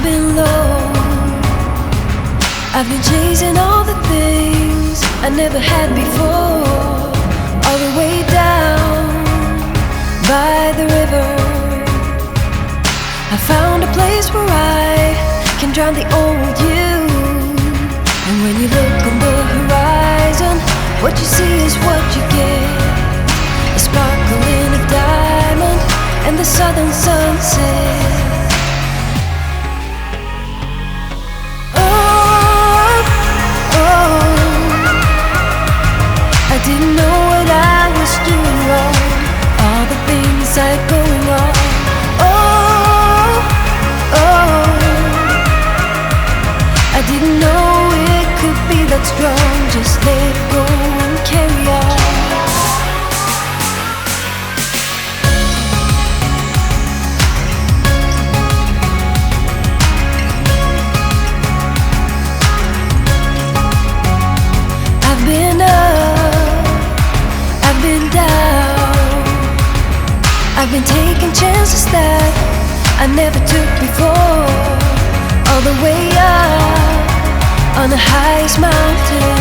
been low. I've been chasing all the things I never had before, all the way down by the river. I found a place where I can drown the old you. And when you look on the horizon, what you see is what you get. A sparkling of diamond and the southern sunset. I didn't know what I was doing wrong, all the things I had going on. I didn't know it could be that strong. Just let go and carry on. I've been up, I've been down, I've been taking chances that I never took before, all the way up on the highest mountain.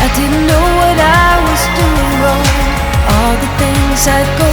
I didn't know what I was doing wrong, all the things I'd go